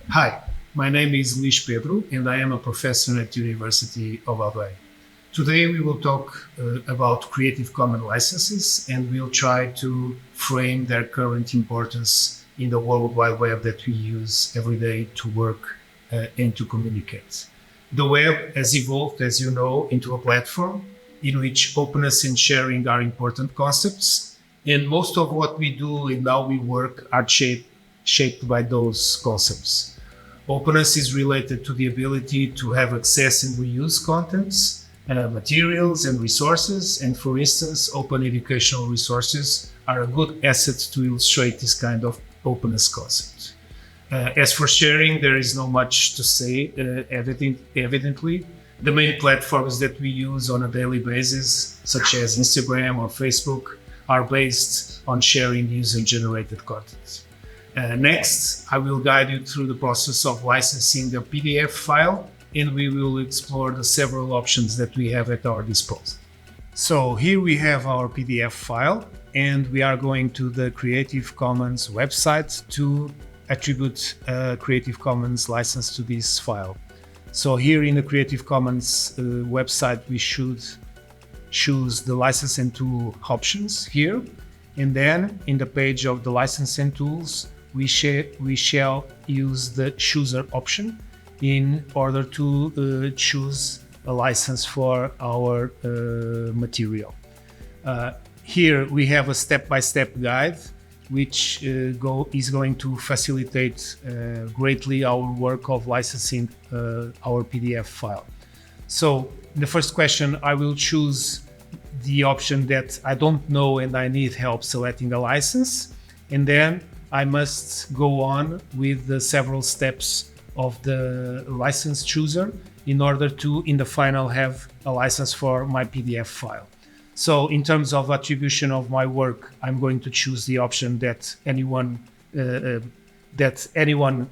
Hi, my name is Luís Pedro and I am a professor at the University of Aldeia. Today we will talk about Creative Commons licenses and we'll try to frame their current importance in the World Wide Web that we use every day to work and to communicate. The web has evolved, as you know, into a platform in which openness and sharing are important concepts, and most of what we do and how we work are shaped by those concepts. Openness is related to the ability to have access and reuse contents, materials and resources. And for instance, open educational resources are a good asset to illustrate this kind of openness concept. As for sharing, there is not much to say, evidently. The main platforms that we use on a daily basis, such as Instagram or Facebook, are based on sharing user-generated content. Next, I will guide you through the process of licensing a PDF file, and we will explore the several options that we have at our disposal. So here we have our PDF file, and we are going to the Creative Commons website to attribute a Creative Commons license to this file. So here in the Creative Commons website, we should choose the license and tool options here. And then in the page of the license and tools, we shall use the chooser option in order to choose a license for our material. Here we have a step-by-step guide which is going to facilitate greatly our work of licensing our PDF file. So the first question, I will choose the option that I don't know and I need help selecting a license, and then I must go on with the several steps of the license chooser in order to, in the final, have a license for my PDF file. So in terms of attribution of my work, I'm going to choose the option that anyone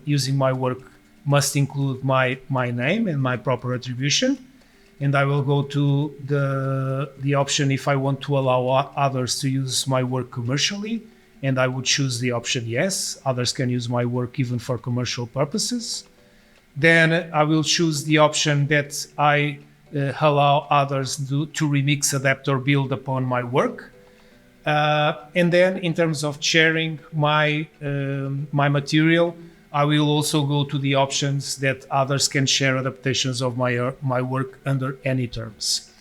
using my work must include my name and my proper attribution. And I will go to the option if I want to allow others to use my work commercially. And I would choose the option yes, others can use my work even for commercial purposes. Then I will choose the option that I allow others to remix, adapt, or build upon my work. And then in terms of sharing my material, I will also go to the options that others can share adaptations of my work under any terms.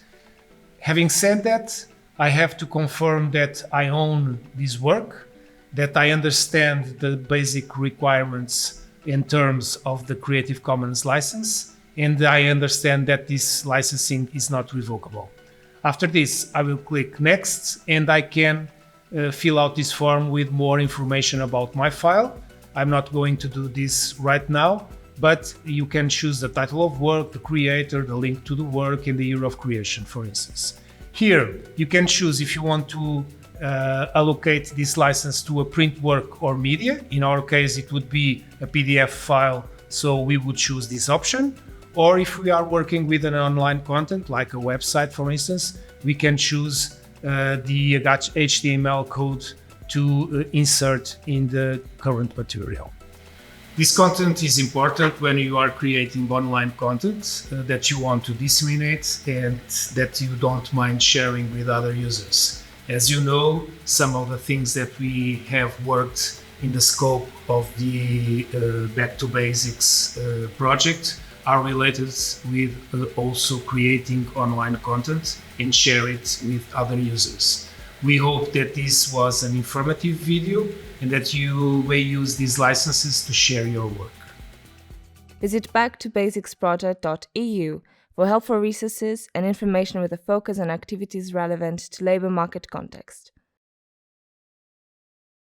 Having said that, I have to confirm that I own this work, that I understand the basic requirements in terms of the Creative Commons license, and I understand that this licensing is not revocable. After this, I will click Next, and I can fill out this form with more information about my file. I'm not going to do this right now, but you can choose the title of work, the creator, the link to the work, and the year of creation, for instance. Here, you can choose if you want to allocate this license to a print work or media. In our case, it would be a PDF file, so we would choose this option. Or if we are working with an online content, like a website, for instance, we can choose the HTML code to insert in the current material. This content is important when you are creating online content that you want to disseminate and that you don't mind sharing with other users. As you know, some of the things that we have worked in the scope of the Back2Basics project are related with also creating online content and share it with other users. We hope that this was an informative video and that you may use these licenses to share your work. Visit back2basicsproject.eu for helpful resources and information with a focus on activities relevant to labor market context.